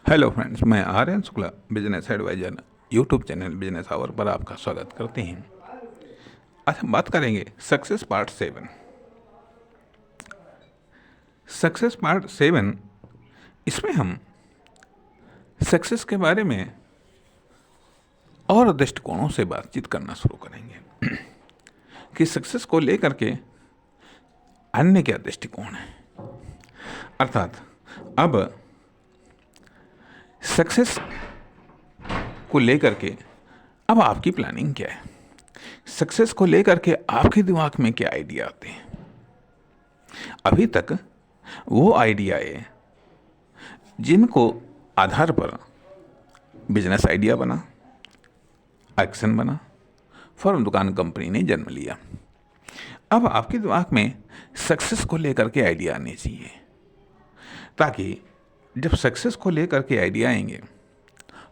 Hello friends, मैं Aryan Shukla business adviser YouTube channel business hour पर आपका स्वागत करते हैं। आज हम बात करेंगे सक्सेस पार्ट 7। सक्सेस पार्ट 7, इसमें हम सक्सेस के बारे में और दृष्टिकोणों से बातचीत करना शुरू करेंगे कि सक्सेस को लेकर के अन्य क्या दृष्टिकोण है। अर्थात अब सक्सेस को लेकर के अब आपकी प्लानिंग क्या है, सक्सेस को लेकर के आपके दिमाग में क्या आइडिया आते हैं। अभी तक वो आइडियाए जिनको आधार पर बिजनेस आइडिया बना, एक्शन बना, फर्म दुकान कंपनी ने जन्म लिया। अब आपके दिमाग में सक्सेस को लेकर के आइडिया आने चाहिए, ताकि जब सक्सेस को लेकर के आइडिया आएंगे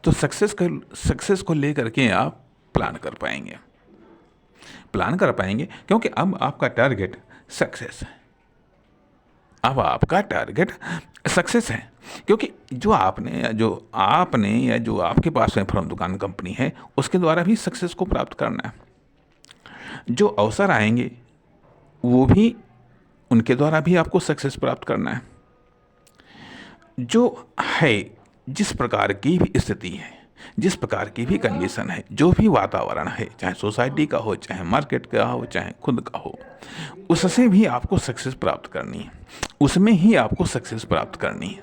तो सक्सेस को लेकर के आप प्लान कर पाएंगे क्योंकि अब आपका टारगेट सक्सेस है। अब आपका टारगेट सक्सेस है क्योंकि जो आपने या जो आपके पास में फर्म दुकान कंपनी है उसके द्वारा भी सक्सेस को प्राप्त करना है। जो अवसर आएंगे वो भी उनके द्वारा भी आपको सक्सेस प्राप्त करना है। जो है, जिस प्रकार की भी स्थिति है, जिस प्रकार की भी कंडीशन है, जो भी वातावरण है, चाहे सोसाइटी का हो, चाहे मार्केट का हो, चाहे खुद का हो, उससे भी आपको सक्सेस प्राप्त करनी है। उसमें ही आपको सक्सेस प्राप्त करनी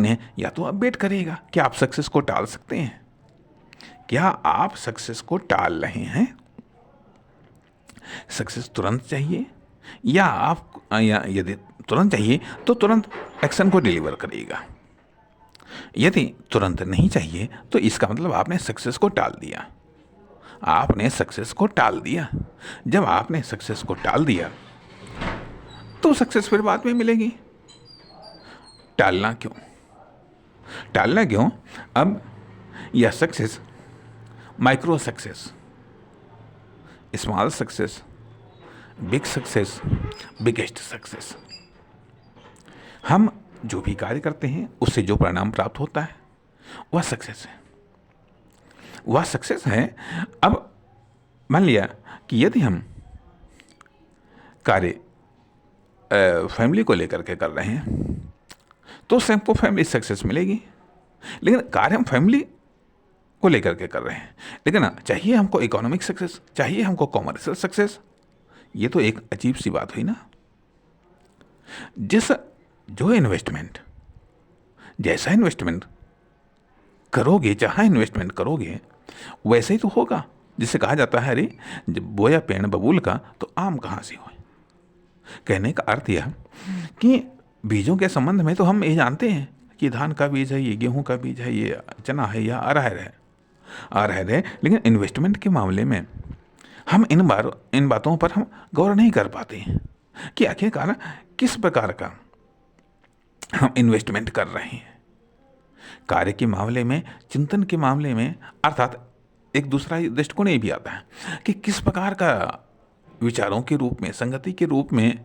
है। या तो आप वेट करिएगा, क्या आप सक्सेस को टाल सकते हैं? क्या आप सक्सेस को टाल रहे हैं? सक्सेस तुरंत चाहिए या यदि तुरंत चाहिए तो तुरंत एक्शन को डिलीवर करिएगा। यदि तुरंत नहीं चाहिए तो इसका मतलब आपने सक्सेस को टाल दिया। जब आपने सक्सेस को टाल दिया तो सक्सेस फिर बाद में मिलेगी। टालना क्यों? अब यह success, micro success, small success, big success, biggest success, हम जो भी कार्य करते हैं उससे जो परिणाम प्राप्त होता है वह सक्सेस है। अब मान लिया कि यदि हम कार्य फैमिली को लेकर के कर रहे हैं तो सबको फैमिली सक्सेस मिलेगी, लेकिन कार्य हम फैमिली को लेकर के कर रहे हैं, लेकिन चाहिए हमको इकोनॉमिक सक्सेस, चाहिए हमको कॉमर्शियल सक्सेस। ये तो एक अजीब सी बात हुई ना। जैसा इन्वेस्टमेंट करोगे, जहां इन्वेस्टमेंट करोगे वैसे ही तो होगा। जिसे कहा जाता है, अरे जब बोया पेड़ बबूल का तो आम कहाँ से हो। कहने का अर्थ यह कि बीजों के संबंध में तो हम ये जानते हैं कि धान का बीज है, ये गेहूं का बीज है, ये चना है या अरहर है, लेकिन इन्वेस्टमेंट के मामले में हम इन बातों पर हम गौर नहीं कर पाते हैं कि आखिरकार किस प्रकार का हम इन्वेस्टमेंट कर रहे हैं। कार्य के मामले में, चिंतन के मामले में, अर्थात एक दूसरा दृष्टिकोण ये भी आता है कि किस प्रकार का विचारों के रूप में, संगति के रूप में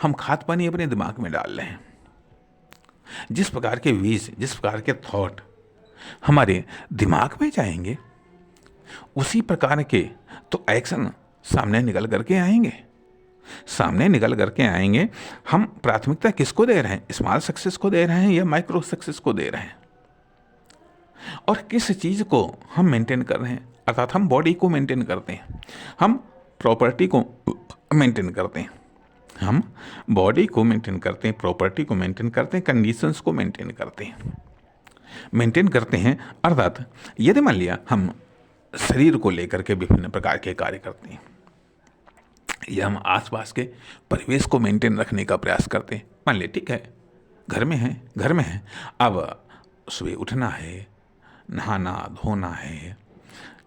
हम खाद पानी अपने दिमाग में डाल रहे हैं। जिस प्रकार के बीज, जिस प्रकार के थॉट हमारे दिमाग में जाएंगे उसी प्रकार के तो एक्शन सामने निकल करके आएंगे। हम प्राथमिकता किसको दे रहे हैं? स्मॉल सक्सेस को दे रहे हैं या माइक्रो सक्सेस को दे रहे हैं? और किस चीज को हम मेंटेन कर रहे हैं? अर्थात हम बॉडी को मेंटेन करते हैं, हम प्रॉपर्टी को मेंटेन करते हैं, हम बॉडी को मेंटेन करते हैं, प्रॉपर्टी को मेंटेन करते हैं, कंडीशंस को मेंटेन करते हैं। अर्थात यदि मान लिया हम शरीर को लेकर के विभिन्न प्रकार के कार्य करते हैं या हम आसपास के परिवेश को मेंटेन रखने का प्रयास करते हैं। मान लिया ठीक है, घर में है, अब सुबह उठना है, नहाना धोना है,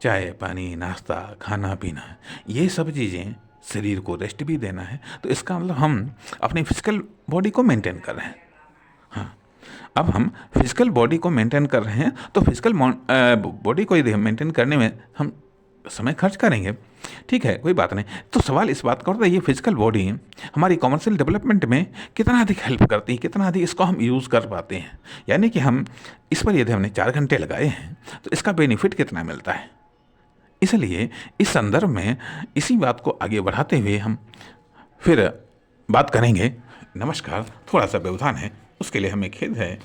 चाय पानी नाश्ता खाना पीना है, ये सब चीज़ें, शरीर को रेस्ट भी देना है। तो इसका मतलब हम अपनी फिजिकल बॉडी को मेंटेन कर रहे हैं। हाँ, अब हम फिजिकल बॉडी को मेंटेन कर रहे हैं तो फिजिकल बॉडी को यदि हम मेंटेन करने में हम समय खर्च करेंगे, ठीक है, कोई बात नहीं। तो सवाल इस बात का उठता है, ये फिजिकल बॉडी हमारी कॉमर्शियल डेवलपमेंट में कितना अधिक हेल्प करती है, कितना अधिक इसको हम यूज़ कर पाते हैं, यानी कि हम इस पर यदि हमने 4 घंटे लगाए हैं तो इसका बेनिफिट कितना मिलता है। इसलिए इस संदर्भ में इसी बात को आगे बढ़ाते हुए हम फिर बात करेंगे। नमस्कार, थोड़ा सा व्यवधान है, उसके लिए हमें खेद है।